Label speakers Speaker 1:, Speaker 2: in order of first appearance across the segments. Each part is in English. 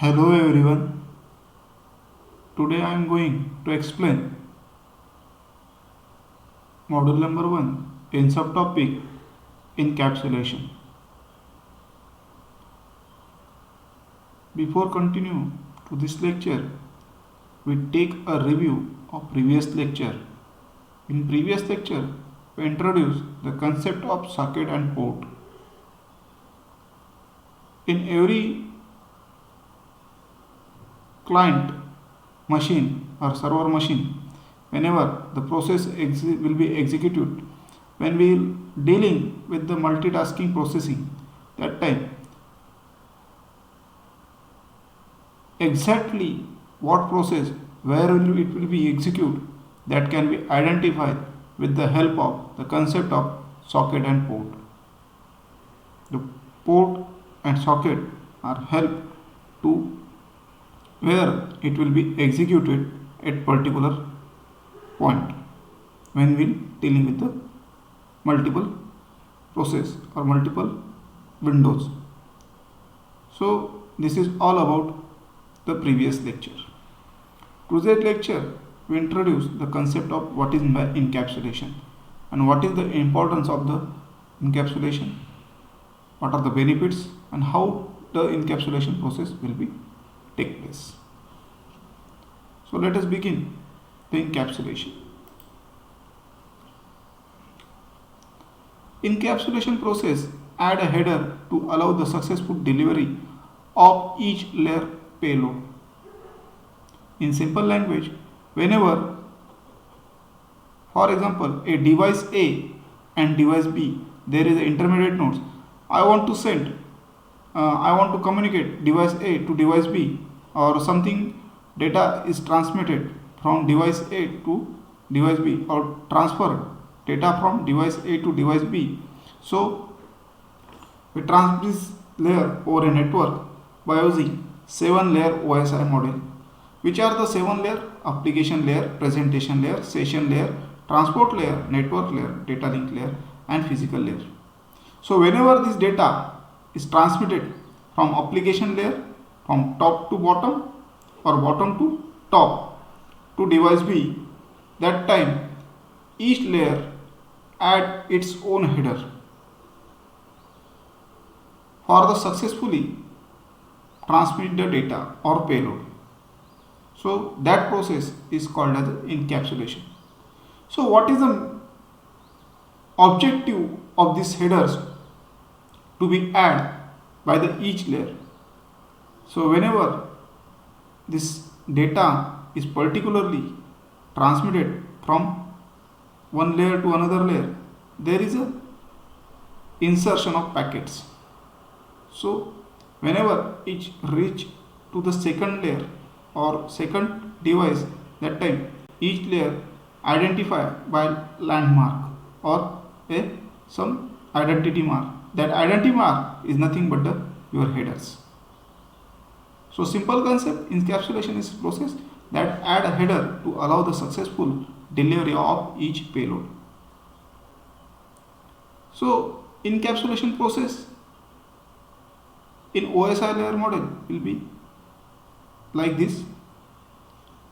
Speaker 1: Hello everyone. Today I am going to explain module number 1 in subtopic encapsulation. Before continue to this lecture, we take a review of previous lecture. In previous lecture, we introduced the concept of socket and port. In every client machine or server machine, whenever the process will be executed, when we dealing with the multitasking processing, that time exactly what process where it will be executed, that can be identified with the help of the concept of socket and port. The port and socket are help to where it will be executed at particular point when we dealing with the multiple process or multiple windows. So this is all about the previous lecture. Today's lecture we introduce the concept of what is encapsulation and what is the importance of the encapsulation, what are the benefits and how the encapsulation process will be take place. So let us begin the encapsulation. Encapsulation process add a header to allow the successful delivery of each layer payload. In simple language, whenever, for example, a device A and device B, there is an intermediate nodes. I want to communicate device A to device B, or something data is transmitted from device A to device B, or transferred data from device A to device B. So we transmit this layer over a network by using 7-layer OSI model. Which are the 7 layer? Application layer, presentation layer, session layer, transport layer, network layer, data link layer and physical layer. So whenever this data is transmitted from application layer from top to bottom or bottom to top to device B, that time each layer add its own header for the successfully transmit the data or payload. So that process is called as encapsulation. So what is the objective of these headers to be added by the each layer? So whenever this data is particularly transmitted from one layer to another layer, there is a insertion of packets. So whenever it reach to the second layer or second device, that time each layer identify by landmark or some identity mark. That identity mark is nothing but your headers. So simple concept, encapsulation is a process that add a header to allow the successful delivery of each payload. So encapsulation process in OSI layer model will be like this.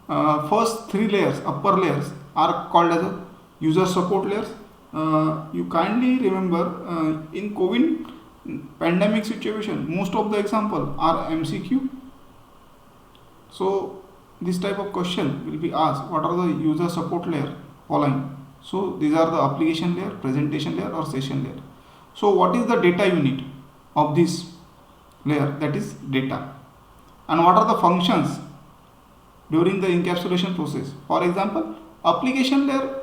Speaker 1: First 3 layers, upper layers, are called as a user support layers. You kindly remember in COVID pandemic situation, most of the example are MCQ. So this type of question will be asked, what are the user support layer following? So these are the application layer, presentation layer or session layer. So what is the data unit of this layer? That is data. And what are the functions during the encapsulation process? For example, application layer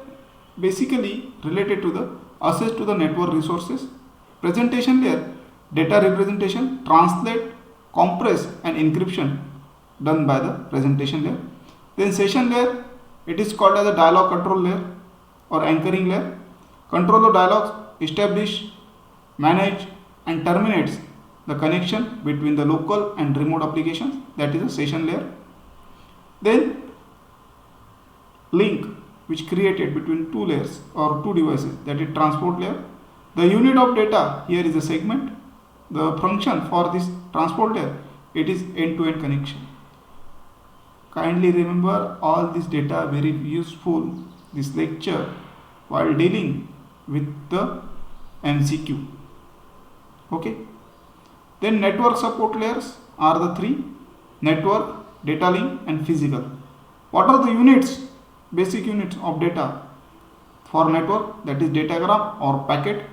Speaker 1: basically related to the access to the network resources. Presentation layer, data representation, translate, compress and encryption done by the presentation layer. Then session layer, it is called as a dialog control layer or anchoring layer. Control the dialogues, establish, manage and terminates the connection between the local and remote applications, that is a session layer. Then link, which created between 2 layers or 2 devices, that is transport layer. The unit of data here is a segment. The function for this transport layer it is end-to-end connection. Kindly remember all this data very useful this lecture while dealing with the MCQ. Okay. Then network support layers are the three: network, data link and physical. What are the units, basic units of data for network? That is datagram or packet.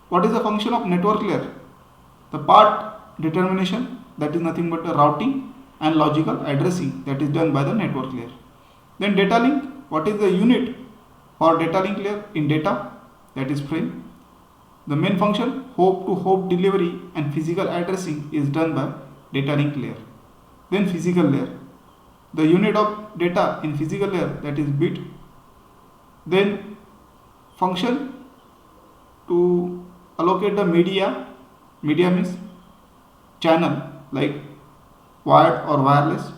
Speaker 1: What is the function of network layer? The part determination, that is nothing but the routing, and logical addressing, that is done by the network layer. Then data link, what is the unit for data link layer? In data, that is frame. The main function, hop to hop delivery and physical addressing, is done by data link layer. Then physical layer, the unit of data in physical layer, that is bit. Then function to allocate the media means channel like wired or wireless,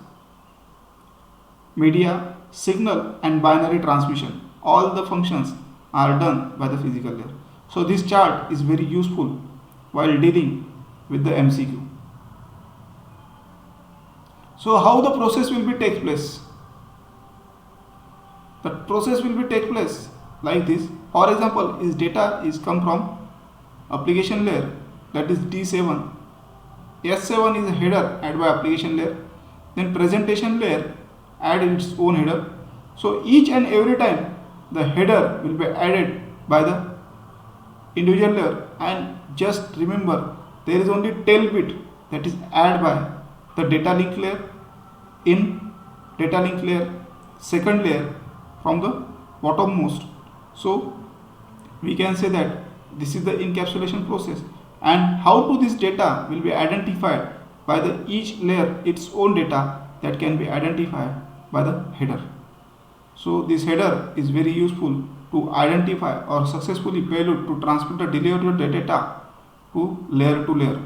Speaker 1: media, signal and binary transmission. All the functions are done by the physical layer. So this chart is very useful while dealing with the MCQ. So how the process will be take place? The process will be take place like this. For example, is data is come from application layer, that is D7. S7 is a header added by application layer. Then presentation layer add its own header. So each and every time the header will be added by the individual layer, and just remember there is only tail bit that is added by the data link layer in data link layer, second layer from the bottommost. So we can say that this is the encapsulation process. And how to this data will be identified by the each layer its own data that can be identified by the header. So this header is very useful to identify or successfully payload to transmit the delivery of the data to layer.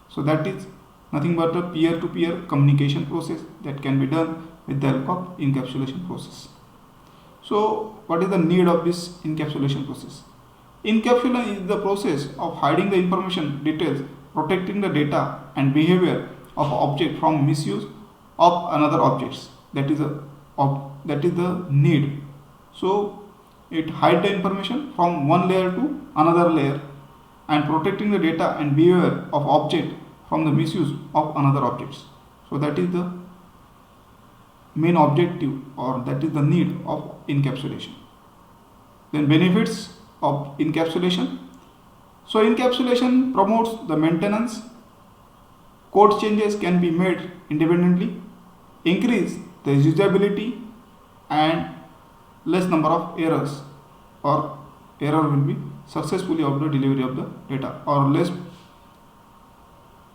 Speaker 1: So that is nothing but a peer-to-peer communication process that can be done with the help of encapsulation process. So what is the need of this encapsulation process? Encapsulation is the process of hiding the information details, protecting the data and behavior of object from misuse of another objects. That is the need. So it hides the information from one layer to another layer and protecting the data and behavior of object from the misuse of another objects. So that is the main objective, or that is the need of encapsulation. Then benefits of encapsulation. So encapsulation promotes the maintenance. Code changes can be made independently, increase the usability, and less number of errors, or error will be successfully of the delivery of the data, or less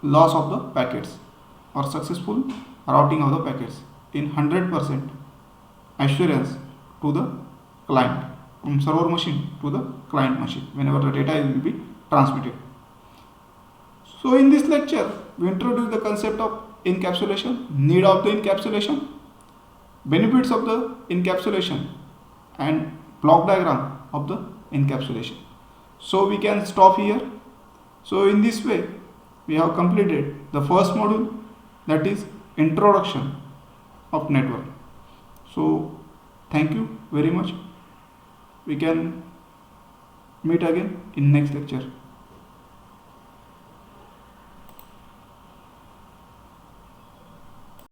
Speaker 1: loss of the packets, or successful routing of the packets in 100% assurance to the client, from server machine to the client machine whenever the data will be transmitted. So in this lecture we introduce the concept of encapsulation, need of the encapsulation, benefits of the encapsulation, and block diagram of the encapsulation. So we can stop here. So in this way we have completed the first module, that is introduction of network. So thank you very much. We can meet again in next lecture.